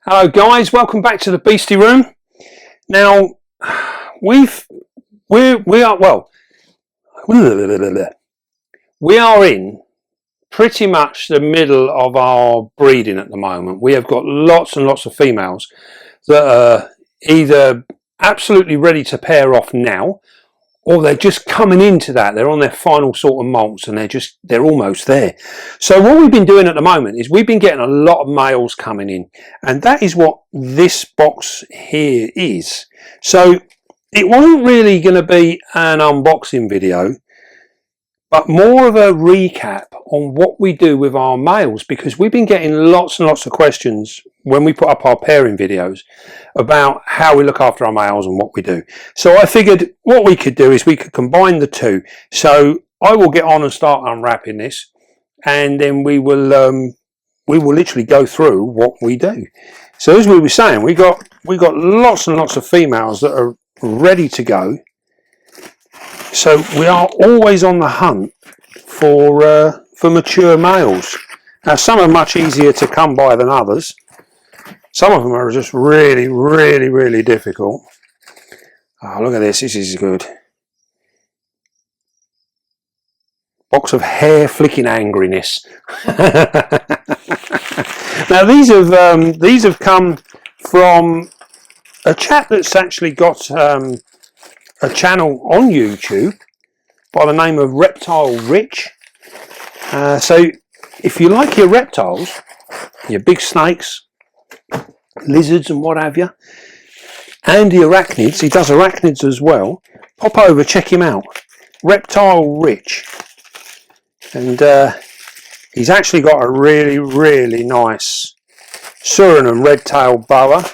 Hello guys, welcome back to the Beastie Room. Now we are in pretty much the middle of our breeding at the moment. We have got lots and lots of females that are either absolutely ready to pair off now, or they're just coming into that. They're on their final sort of molts and they're almost there. So what we've been doing at the moment is we've been getting a lot of males coming in, and that is what this box here is. So it wasn't really going to be an unboxing video, but more of a recap on what we do with our males, because we've been getting lots and lots of questions when we put up our pairing videos about how we look after our males and what we do. So I figured what we could do is we could combine the two. So I will get on and start unwrapping this, and then we will literally go through what we do. So as we were saying, we got lots and lots of females that are ready to go. So we are always on the hunt for mature males. Now some are much easier to come by than others. Some of them are just really difficult. Oh, look at this. This is good. Box of hair flicking angriness. Now these have come from a chap that's actually got a channel on YouTube by the name of Reptile Rich. So if you like your reptiles, your big snakes, lizards and what have you, and the arachnids, he does arachnids as well, pop over, check him out, Reptile Rich. And he's actually got a really nice Suriname red-tailed boa,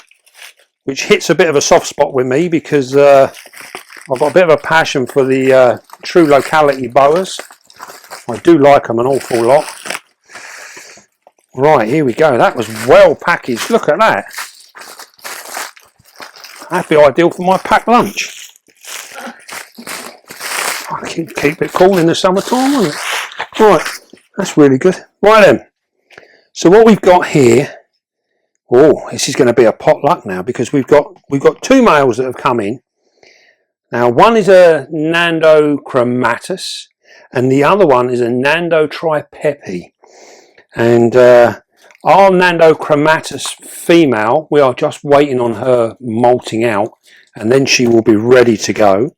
which hits a bit of a soft spot with me because I've got a bit of a passion for the true locality boas. I do like them an awful lot. Right, here we go. That was well packaged. Look at that. That'd be ideal for my packed lunch. I can keep it cool in the summertime, won't it? Right, that's really good. Right then. So what we've got here. Oh, this is going to be a potluck now, because we've got two males that have come in. Now one is a Nando chromatus, and the other one is a Nando tripepi. And our Nando chromatus female, we are just waiting on her molting out, and then she will be ready to go.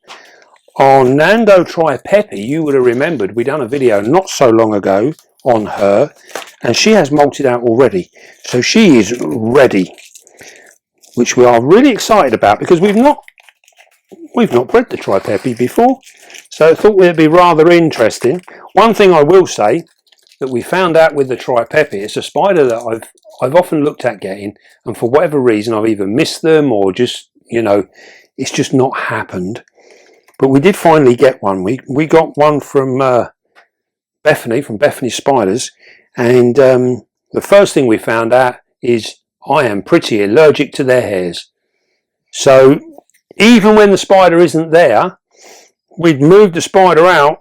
Our Nando tripepi, you would have remembered, we done a video not so long ago on her, and she has molted out already. So she is ready, which we are really excited about, because we've not bred the tripepi before, so I thought it'd be rather interesting. One thing I will say that we found out with the tripepi, it's a spider that I've often looked at getting, and for whatever reason I've either missed them or just, you know, it's just not happened. But we did finally get one. We got one from Bethany, from Bethany Spiders, and the first thing we found out is I am pretty allergic to their hairs. So even when the spider isn't there, we'd moved the spider out,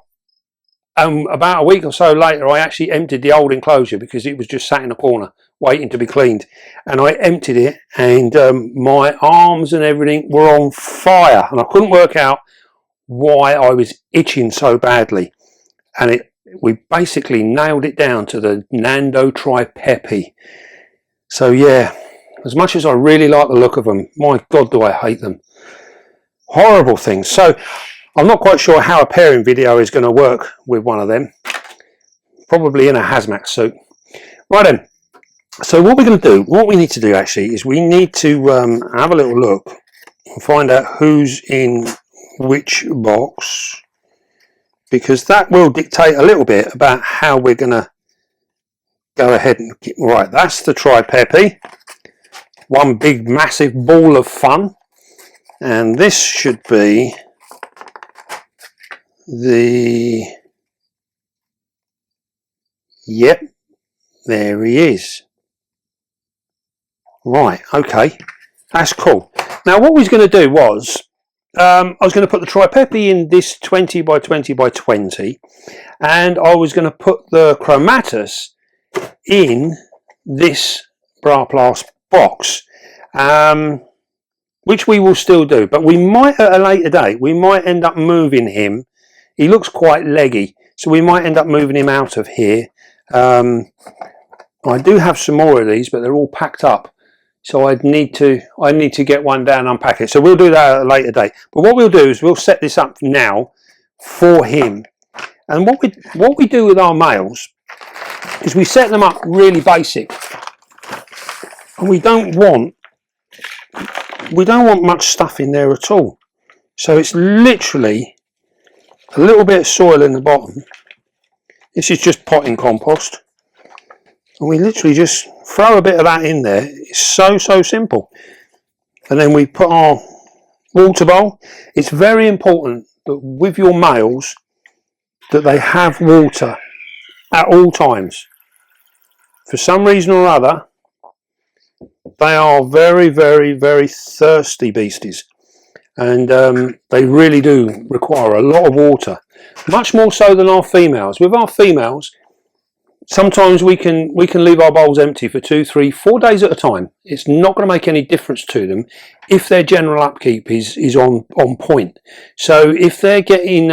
and about a week or so later I actually emptied the old enclosure because it was just sat in a corner waiting to be cleaned, and I emptied it, and my arms and everything were on fire, and I couldn't work out why I was itching so badly, and we basically nailed it down to the Nando tripepi. So yeah, as much as I really like the look of them, my God do I hate them. Horrible things. So I'm not quite sure how a pairing video is going to work with one of them. Probably in a hazmat suit. Right then. So what we're going to do, what we need to do actually, is we need to have a little look and find out who's in which box, because that will dictate a little bit about how we're going to go ahead and get. Right, that's the tripepi. One big massive ball of fun. And this should be the, yep, there he is. Right, okay, that's cool. Now what we was going to do was, I was going to put the tripepi in this 20 by 20 by 20, and I was going to put the chromatus in this Braplast box, which we will still do, but we might at a later date, we might end up moving him. He looks quite leggy, so we might end up moving him out of here. I do have some more of these, but they're all packed up, so I need to get one down and unpack it. So we'll do that at a later date. But what we'll do is we'll set this up now for him. And what we do with our males is we set them up really basic, and we don't want much stuff in there at all. So it's literally a little bit of soil in the bottom. This is just potting compost, and we literally just throw a bit of that in there. It's so simple. And then we put our water bowl. It's very important that with your males that they have water at all times. For some reason or other, they are very thirsty beasties, and they really do require a lot of water, much more so than our females. With our females, sometimes we can leave our bowls empty for 2, 3, 4 days at a time. It's not going to make any difference to them if their general upkeep is on point. So if they're getting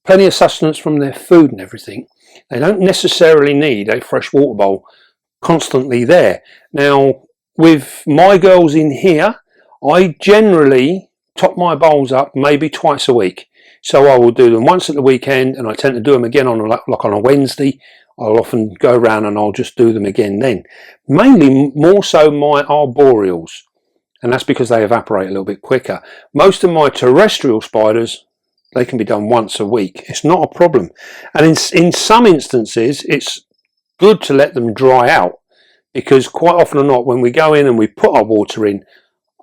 plenty of sustenance from their food and everything, they don't necessarily need a fresh water bowl constantly there. Now, with my girls in here, I generally top my bowls up maybe twice a week. So I will do them once at the weekend, and I tend to do them again on a Wednesday. I'll often go around and I'll just do them again then. Mainly more so my arboreals, and that's because they evaporate a little bit quicker. Most of my terrestrial spiders, they can be done once a week. It's not a problem. And in some instances, it's good to let them dry out, because quite often or not, when we go in and we put our water in,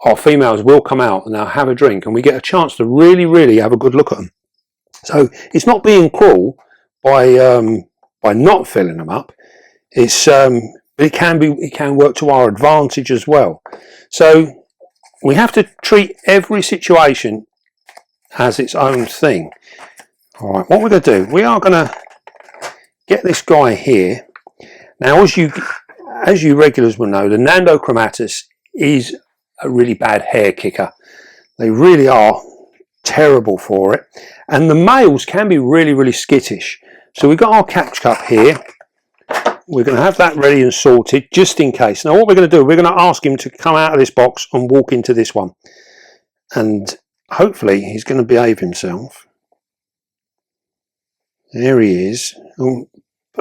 our females will come out and they'll have a drink, and we get a chance to really have a good look at them. So it's not being cruel by not filling them up. It's it can work to our advantage as well. So we have to treat every situation as its own thing. All right, what we're going to do, we are going to get this guy here. Now, as you regulars will know, the Nandochromatus is a really bad hair kicker. They really are terrible for it, and the males can be really skittish. So we've got our catch cup here. We're going to have that ready and sorted just in case. Now what we're going to do, we're going to ask him to come out of this box and walk into this one, and hopefully he's going to behave himself. There he is.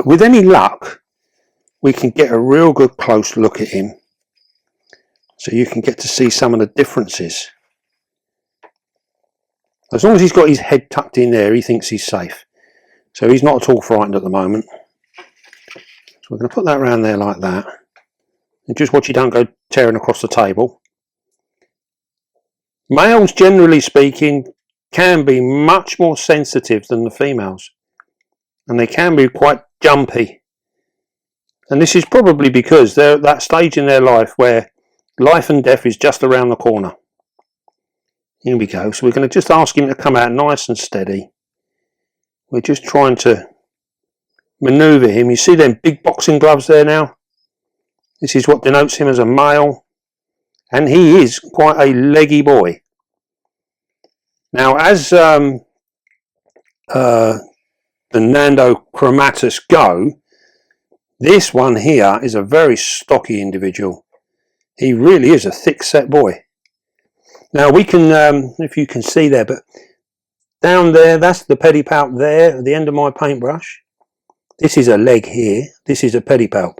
With any luck, we can get a real good close look at him, so you can get to see some of the differences. As long as he's got his head tucked in there, he thinks he's safe. So he's not at all frightened at the moment. So we're going to put that around there like that. And just watch you don't go tearing across the table. Males, generally speaking, can be much more sensitive than the females. And they can be quite jumpy. And this is probably because they're at that stage in their life where life and death is just around the corner. Here we go. So we're going to just ask him to come out nice and steady. We're just trying to manoeuvre him. You see them big boxing gloves there now? This is what denotes him as a male. And he is quite a leggy boy. Now, as the Nandochromatus go, this one here is a very stocky individual. He really is a thick-set boy. Now we can, if you can see there, but down there, that's the pedipalp there at the end of my paintbrush. This is a leg here. This is a pedipalp.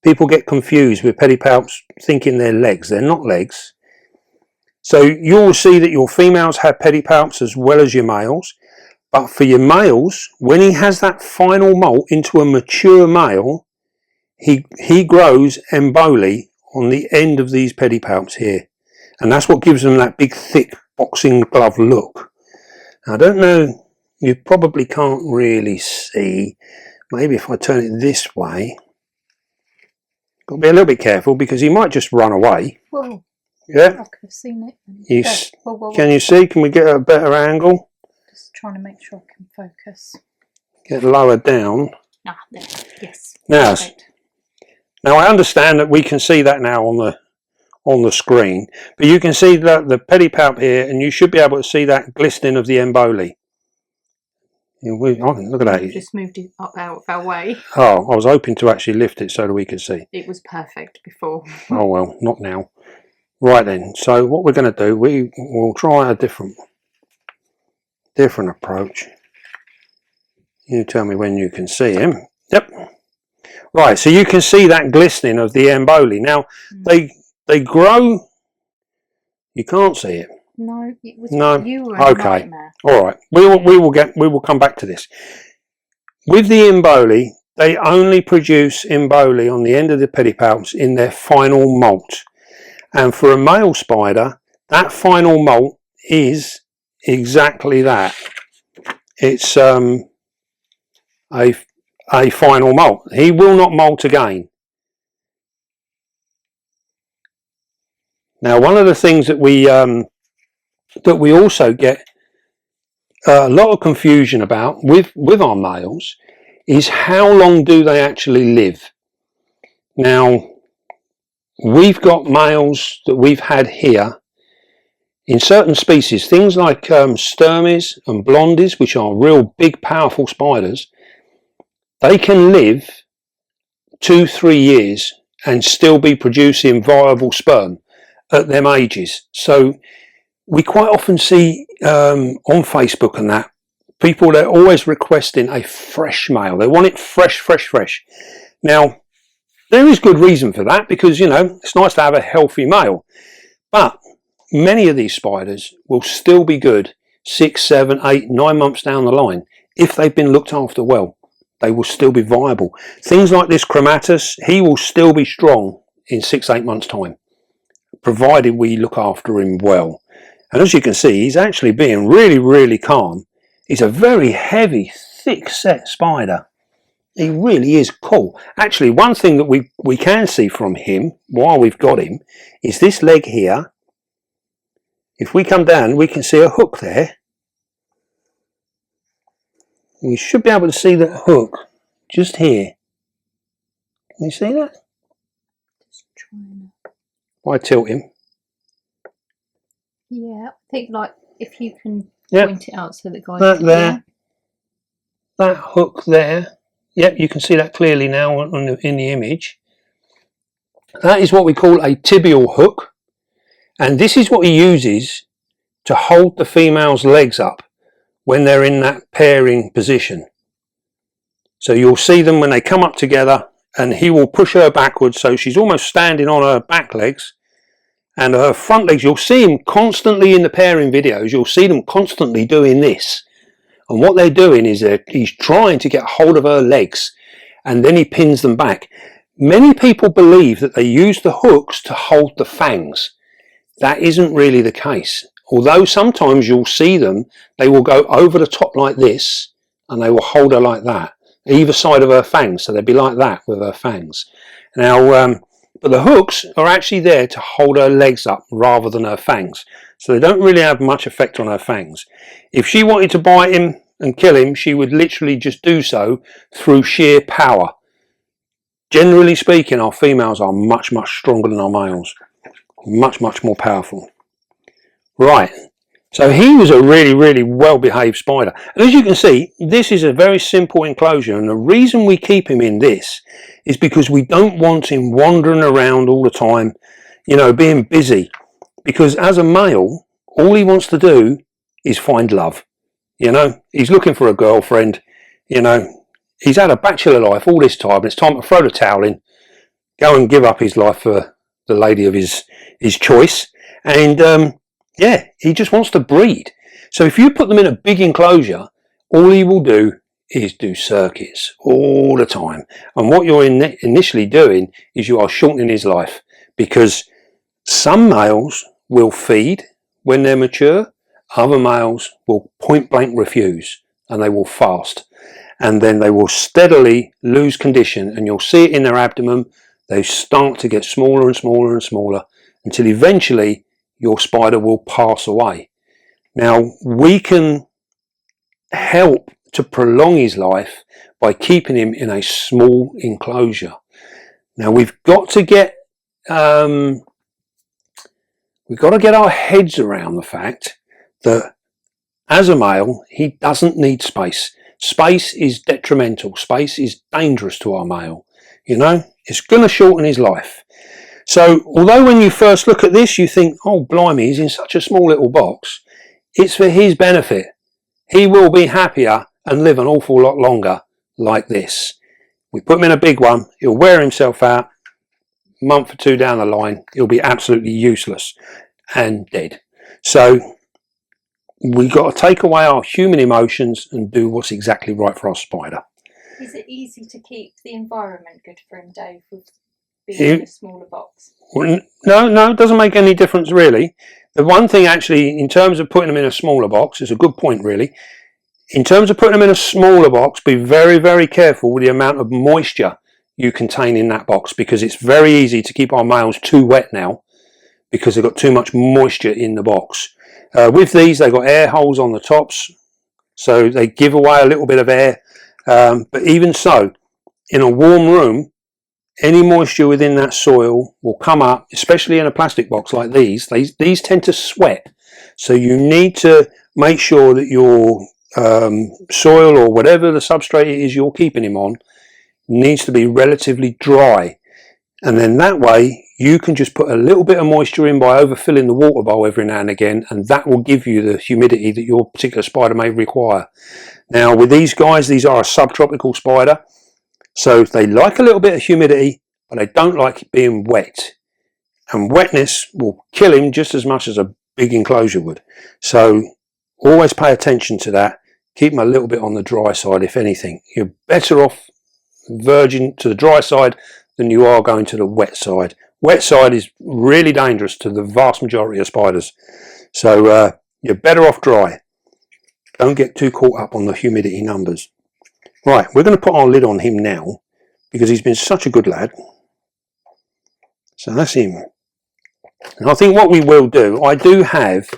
People get confused with pedipalps thinking they're legs. They're not legs. So you'll see that your females have pedipalps as well as your males. But for your males, when he has that final molt into a mature male, he grows emboli on the end of these pedipalps here. And that's what gives them that big, thick boxing glove look. Now, I don't know, you probably can't really see. Maybe if I turn it this way. Got to be a little bit careful because he might just run away. Whoa. Yeah. I could have seen it. Whoa. Can you see? Can we get a better angle? Just trying to make sure I can focus. Get lower down. Ah, there. Yes. Now, perfect. Now I understand that we can see that now on the screen, but you can see that the pedipalp here, and you should be able to see that glistening of the emboli. Look at that. You just moved it up out of our way. Oh, I was hoping to actually lift it so that we could see. It was perfect before. Oh well, not now. Right then, so what we're going to do, we will try a different approach. You tell me when you can see him. Yep. Right, so you can see that glistening of the emboli. Now they grow. You can't see it. No, it was No. you were a nightmare. All right. We will come back to this. With the emboli, they only produce emboli on the end of the pedipalps in their final molt. And for a male spider, that final molt is exactly that. It's a final molt. He will not molt again. Now, one of the things that we also get a lot of confusion about with our males is how long do they actually live. Now, we've got males that we've had here in certain species, things like sturmies and blondies, which are real big powerful spiders. They can live 2-3 years and still be producing viable sperm at them ages. So we quite often see on Facebook and that, people, they're always requesting a fresh male. They want it fresh. Now, there is good reason for that, because, you know, it's nice to have a healthy male. But many of these spiders will still be good 6, 7, 8, 9 months down the line. If they've been looked after well, they will still be viable. Things like this chromatus, he will still be strong in 6-8 months time, provided we look after him well. And as you can see, he's actually being really calm. He's a very heavy, thick set spider. He really is cool. Actually, one thing that we can see from him while we've got him is this leg here. If we come down, we can see a hook there. We should be able to see that hook just here. Can you see that? Just trying to... Why tilt him? Yeah, I think, like, if you can Yep. point it out so that guys That can there. hear. That hook there. Yep, you can see that clearly now in the image. That is what we call a tibial hook. And this is what he uses to hold the female's legs up when they're in that pairing position. So you'll see them when they come up together, and he will push her backwards so she's almost standing on her back legs, and her front legs, you'll see him constantly in the pairing videos, you'll see them constantly doing this. And what they're doing is he's trying to get hold of her legs, and then he pins them back. Many people believe that they use the hooks to hold the fangs. That isn't really the case. Although sometimes you'll see them, they will go over the top like this, and they will hold her like that, either side of her fangs. So they'd be like that with her fangs. Now, but the hooks are actually there to hold her legs up rather than her fangs. So they don't really have much effect on her fangs. If she wanted to bite him and kill him, she would literally just do so through sheer power. Generally speaking, our females are much stronger than our males. Much more powerful. Right, so he was a really well behaved spider. And as you can see, this is a very simple enclosure, and the reason we keep him in this is because we don't want him wandering around all the time, you know, being busy. Because as a male, all he wants to do is find love. You know, he's looking for a girlfriend. You know, he's had a bachelor life all this time. It's time to throw the towel in, go and give up his life for the lady of his choice. And yeah, he just wants to breed. So if you put them in a big enclosure, all he will do is do circuits all the time. And what you're initially doing is you are shortening his life, because some males will feed when they're mature, other males will point blank refuse, and they will fast. And then they will steadily lose condition, and you'll see it in their abdomen. They start to get smaller and smaller until eventually your spider will pass away. Now, we can help to prolong his life by keeping him in a small enclosure. Now we've got to get our heads around the fact that as a male, he doesn't need space. Space is detrimental. Space is dangerous to our male. You know, it's going to shorten his life. So although when you first look at this, you think, oh, blimey, he's in such a small little box, it's for his benefit. He will be happier and live an awful lot longer like this. We put him in a big one, he'll wear himself out. A month or two down the line, he'll be absolutely useless and dead. So we've got to take away our human emotions and do what's exactly right for our spider. Is it easy to keep the environment good for him, Dave, with being in a smaller box? No, it doesn't make any difference really. The one thing actually, in terms of putting them in a smaller box, is a good point really. In terms of putting them in a smaller box, be very, very careful with the amount of moisture you contain in that box, because it's very easy to keep our males too wet now because they've got too much moisture in the box. With these, they've got air holes on the tops, so they give away a little bit of air. But even so, in a warm room, any moisture within that soil will come up, especially in a plastic box like these. These tend to sweat, so you need to make sure that your soil or whatever the substrate it is you're keeping him on needs to be relatively dry, and then that way you can just put a little bit of moisture in by overfilling the water bowl every now and again, and that will give you the humidity that your particular spider may require. Now with these guys, these are a subtropical spider, so they like a little bit of humidity, but they don't like being wet, and wetness will kill him just as much as a big enclosure would. So always pay attention to that. Keep them a little bit on the dry side. If anything, you're better off verging to the dry side than you are going to the wet side. Wet side is really dangerous to the vast majority of spiders, so you're better off dry. Don't get too caught up on the humidity numbers. Right, we're going to put our lid on him now because he's been such a good lad. So that's him. And I think what we will do, I do have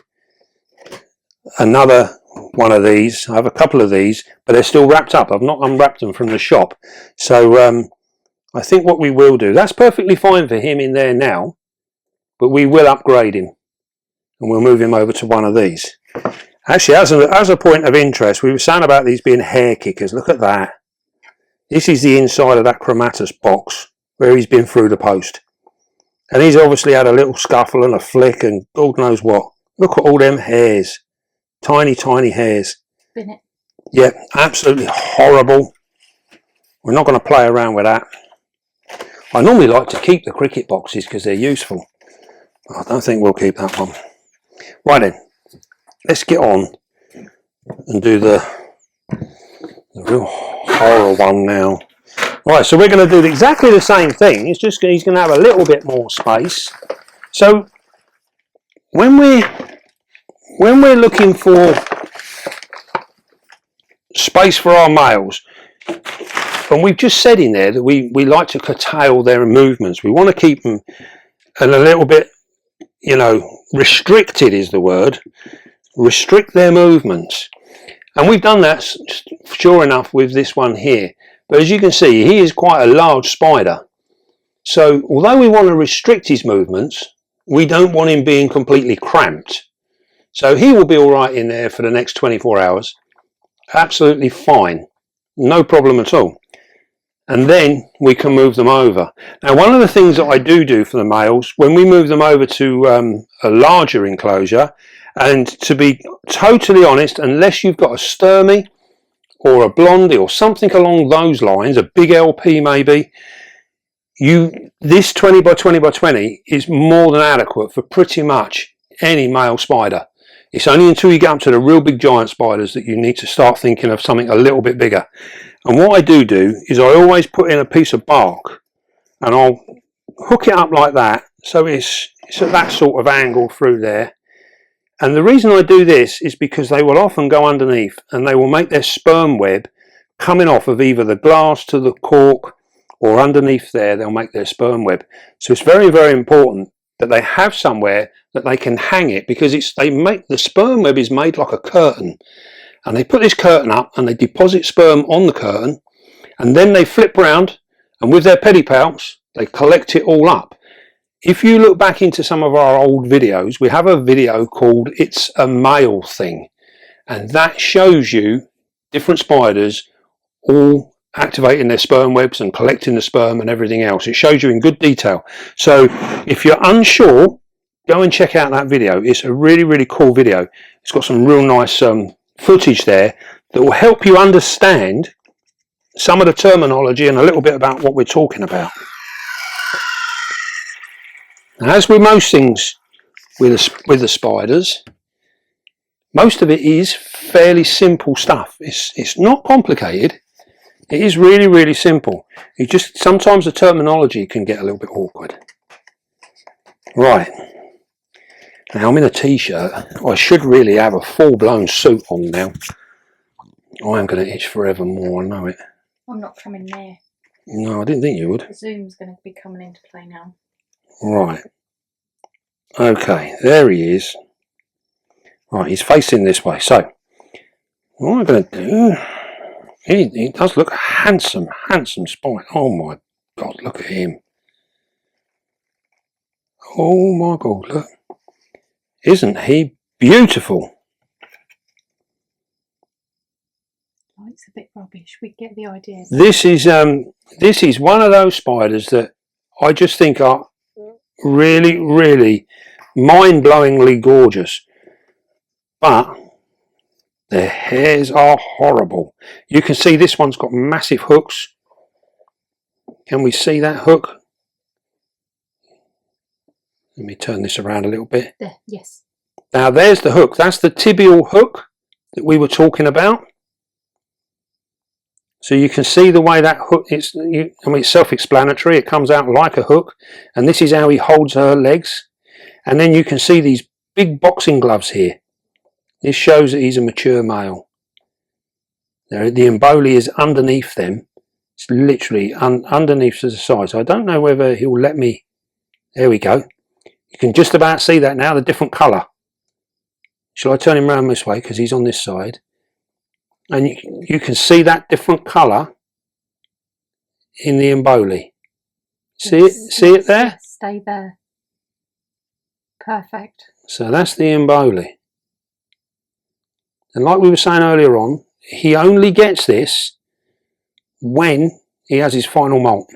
another one of these. I have a couple of these, but they're still wrapped up. I've not unwrapped them from the shop. So I think what we will do, that's perfectly fine for him in there now, but we will upgrade him and we'll move him over to one of these. Actually, as a point of interest, we were saying about these being hair kickers. Look at that. This is the inside of that Chromatus box where he's been through the post. And he's obviously had a little scuffle and a flick and God knows what. Look at all them hairs. Tiny, tiny hairs. Spin it. Yeah, absolutely horrible. We're not going to play around with that. I normally like to keep the cricket boxes because they're useful. I don't think we'll keep that one. Right then, let's get on and do the real horror one now. Right, so we're going to do exactly the same thing. It's just he's going to have a little bit more space. So when we're looking for space for our males, and we've just said in there that we like to curtail their movements. We want to keep them a little bit, you know, restricted is the word. Restrict their movements. And we've done that, sure enough, with this one here. But as you can see, he is quite a large spider. So although we want to restrict his movements, we don't want him being completely cramped. So he will be all right in there for the next 24 hours. Absolutely fine. No problem at all. And then we can move them over. Now, one of the things that I do for the males, when we move them over to a larger enclosure, and to be totally honest, unless you've got a Sturmy or a Blondie or something along those lines, a big LP maybe, this 20 by 20 by 20 is more than adequate for pretty much any male spider. It's only until you get up to the real big giant spiders that you need to start thinking of something a little bit bigger. And what I do is I always put in a piece of bark and I'll hook it up like that, so it's at that sort of angle through there. And the reason I do this is because they will often go underneath and they will make their sperm web coming off of either the glass to the cork, or underneath there they'll make their sperm web. So it's very, very important that they have somewhere that they can hang it, because the sperm web is made like a curtain, and they put this curtain up and they deposit sperm on the curtain, and then they flip round and with their pedipalps They collect it all up. If you look back into some of our old videos, we have a video called It's a Male Thing, and that shows you different spiders all activating their sperm webs and collecting the sperm and everything else. It shows you in good detail. So if you're unsure, go and check out that video. It's a really, really cool video. It's got some real nice footage there that will help you understand some of the terminology and a little bit about what we're talking about. Now, as with most things with the spiders, most of it is fairly simple stuff. It's not complicated. It is really, really simple. You just sometimes the terminology can get a little bit awkward. Right. Now I'm in a t-shirt. I should really have a full-blown suit on now. I am going to itch forevermore, I know it. I'm not coming near. No, I didn't think you would. The zoom's going to be coming into play now. Right. Okay, there he is. Right, he's facing this way. So, what I'm going to do... He does look a handsome, handsome spider. Oh my God, look at him. Oh my God, look. Isn't he beautiful? Oh, it's a bit rubbish. We get the idea. This is one of those spiders that I just think are really, really mind-blowingly gorgeous. But their hairs are horrible. You can see this one's got massive hooks. Can we see that hook? Let me turn this around a little bit. There, yes. Now there's the hook. That's the tibial hook that we were talking about. So you can see the way that hook is. It's self-explanatory. It comes out like a hook, and this is how he holds her legs. And then you can see these big boxing gloves here. This shows that he's a mature male. Now, the emboli is underneath them. It's literally underneath to the side. So I don't know whether he'll let me. There we go. You can just about see that now, the different colour. Shall I turn him around this way because he's on this side? And you can see that different colour in the emboli. See it? See it there? Yes, stay there. Perfect. So that's the emboli. And like we were saying earlier on, he only gets this when he has his final molt.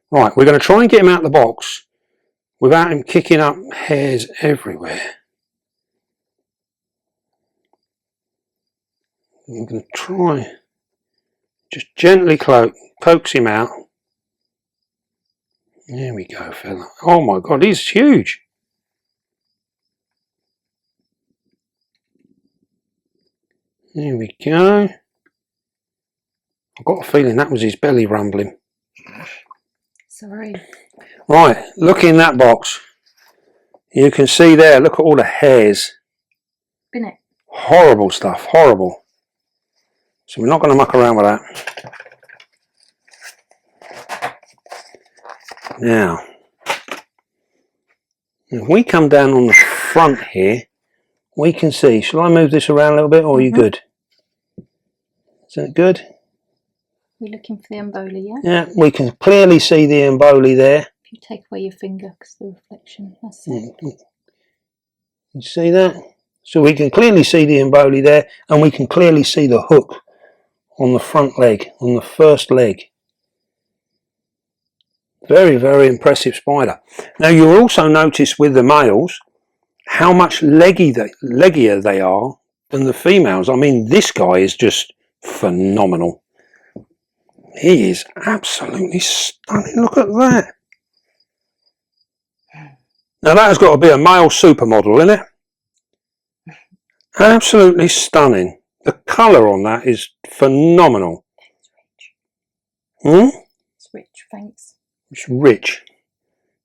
Right, we're going to try and get him out of the box without him kicking up hairs everywhere. I'm going to try just gently coax him out. There we go, fella. Oh my God, he's huge. There we go. I've got a feeling that was his belly rumbling. Sorry. Right, look in that box. You can see there, look at all the hairs. Bin it. Horrible stuff, horrible. So we're not going to muck around with that. Now, if we come down on the front here, we can see, shall I move this around a little bit or are you good? Is that good? We're looking for the emboli, yeah? Yeah, we can clearly see the emboli there. If you take away your finger because the reflection, that's it. You see that? So we can clearly see the emboli there, and we can clearly see the hook on the front leg, on the first leg. Very, very impressive spider. Now you'll also notice with the males how much leggier they are than the females. I mean, this guy is just phenomenal. He is absolutely stunning. Look at that. Now that has got to be a male supermodel, isn't it? Absolutely stunning. The colour on that is phenomenal. It's rich, thanks. It's rich.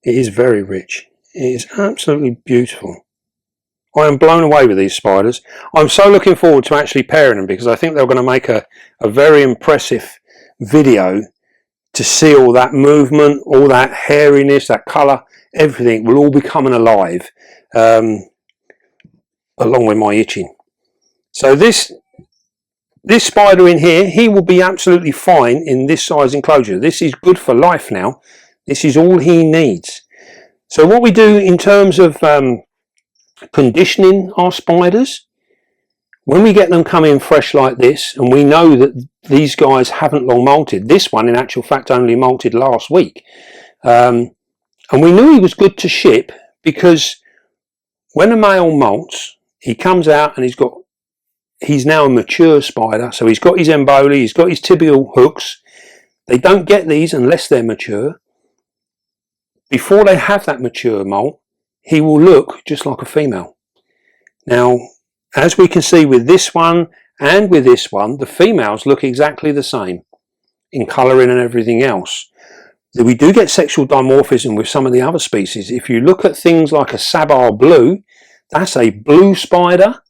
It is very rich. It is absolutely beautiful. I am blown away with these spiders. I'm so looking forward to actually pairing them because I think they're going to make a very impressive video to see all that movement, all that hairiness, that colour, everything will all be coming alive along with my itching. So this spider in here, he will be absolutely fine in this size enclosure. This is good for life now. This is all he needs. So what we do in terms of conditioning our spiders, when we get them coming fresh like this, and we know that these guys haven't long molted, this one in actual fact only molted last week, and we knew he was good to ship because when a male molts, he comes out and he's now a mature spider, so he's got his emboli, he's got his tibial hooks. They don't get these unless they're mature. Before they have that mature molt, he will look just like a female. Now, as we can see with this one and with this one, the females look exactly the same in colouring and everything else. We do get sexual dimorphism with some of the other species. If you look at things like a Sabar blue, that's a blue spider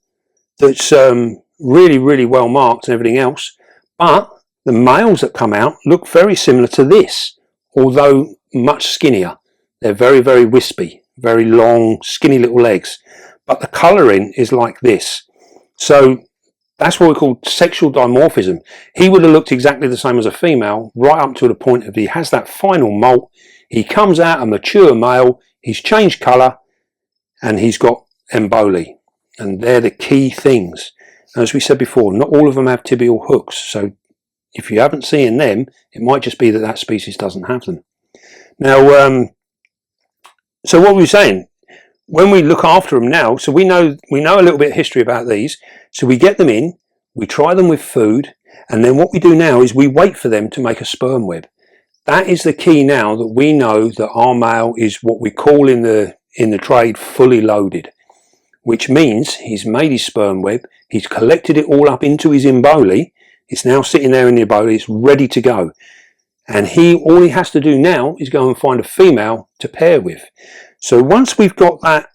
that's really, really well marked and everything else. But the males that come out look very similar to this, although much skinnier. They're very, very wispy, very long, skinny little legs. But the colouring is like this. So that's what we call sexual dimorphism. He would have looked exactly the same as a female right up to the point of he has that final molt. He comes out a mature male, he's changed colour, and he's got emboli. And they're the key things. As we said before, not all of them have tibial hooks. So if you haven't seen them, it might just be that that species doesn't have them. Now, so what were we saying? When we look after them now, so we know a little bit of history about these. So we get them in, we try them with food, and then what we do now is we wait for them to make a sperm web. That is the key now, that we know that our male is what we call in the trade fully loaded, which means he's made his sperm web, he's collected it all up into his emboli, it's now sitting there in the emboli, it's ready to go. And all he has to do now is go and find a female to pair with. So once we've got that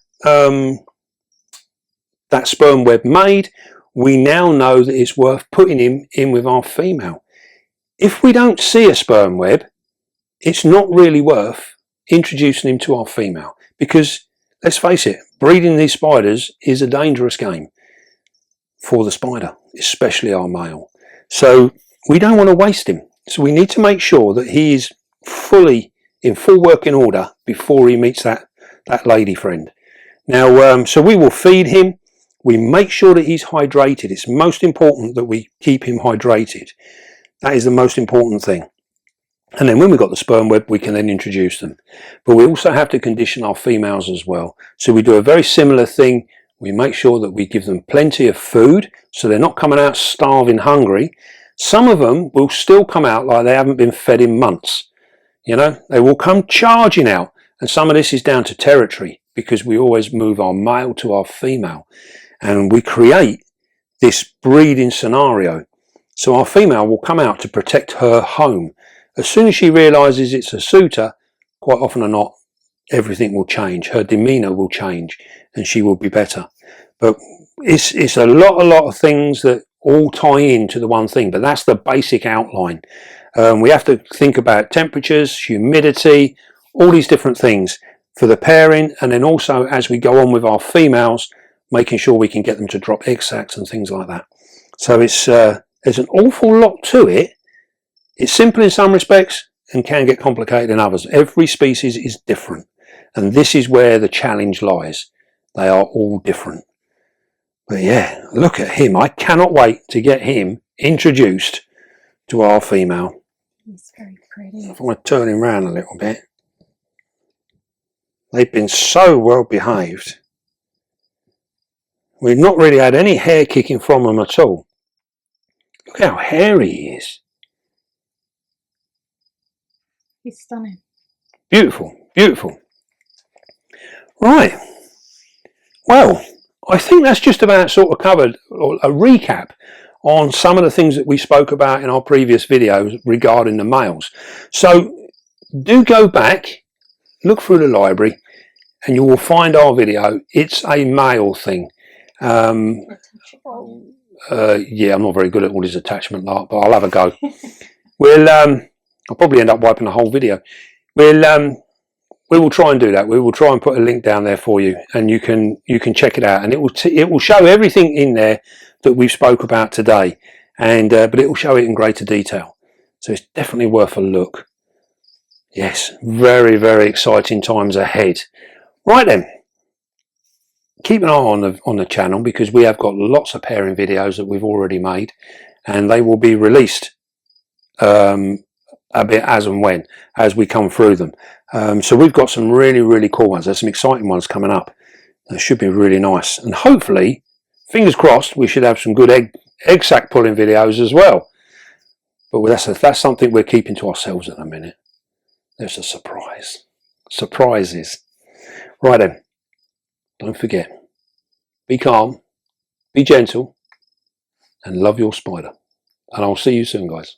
sperm web made, we now know that it's worth putting him in with our female. If we don't see a sperm web, it's not really worth introducing him to our female, because let's face it, breeding these spiders is a dangerous game for the spider, especially our male. So we don't want to waste him. So we need to make sure that he is in full working order before he meets that lady friend. Now, so we will feed him. We make sure that he's hydrated. It's most important that we keep him hydrated. That is the most important thing. And then when we've got the sperm web, we can then introduce them. But we also have to condition our females as well. So we do a very similar thing. We make sure that we give them plenty of food, so they're not coming out starving hungry. Some of them will still come out like they haven't been fed in months. You know, they will come charging out. And some of this is down to territory, because we always move our male to our female. And we create this breeding scenario. So our female will come out to protect her home. As soon as she realises it's a suitor, quite often or not, everything will change. Her demeanour will change and she will be better. But it's a lot of things that all tie into the one thing, but that's the basic outline. We have to think about temperatures, humidity, all these different things for the pairing, and then also as we go on with our females, making sure we can get them to drop egg sacs and things like that. So it's there's an awful lot to it. It's simple in some respects and can get complicated in others. Every species is different, and this is where the challenge lies. They are all different. But yeah, look at him. I cannot wait to get him introduced to our female. He's very pretty. If I want to turn him around a little bit. They've been so well behaved. We've not really had any hair kicking from them at all. Look how hairy he is. He's stunning. Beautiful, beautiful. Right. Well, I think that's just about sort of covered a recap on some of the things that we spoke about in our previous videos regarding the males. So do go back, look through the library, and you will find our video. It's a male thing. Yeah, I'm not very good at all this attachment lot, but I'll have a go. I'll probably end up wiping the whole video. We will try and do that. We will try and put a link down there for you, and you can check it out, and it will show everything in there that we've spoke about today, and but it will show it in greater detail. So it's definitely worth a look. Yes, very, very exciting times ahead. Right then, keep an eye on the channel, because we have got lots of pairing videos that we've already made, and they will be released a bit as and when, as we come through them. So we've got some really, really cool ones. There's some exciting ones coming up. That should be really nice, and hopefully, fingers crossed, we should have some good egg sac pulling videos as well. But that's something we're keeping to ourselves at the minute. There's a surprise. Surprises. Right then, don't forget, be calm, be gentle, and love your spider. And I'll see you soon, guys.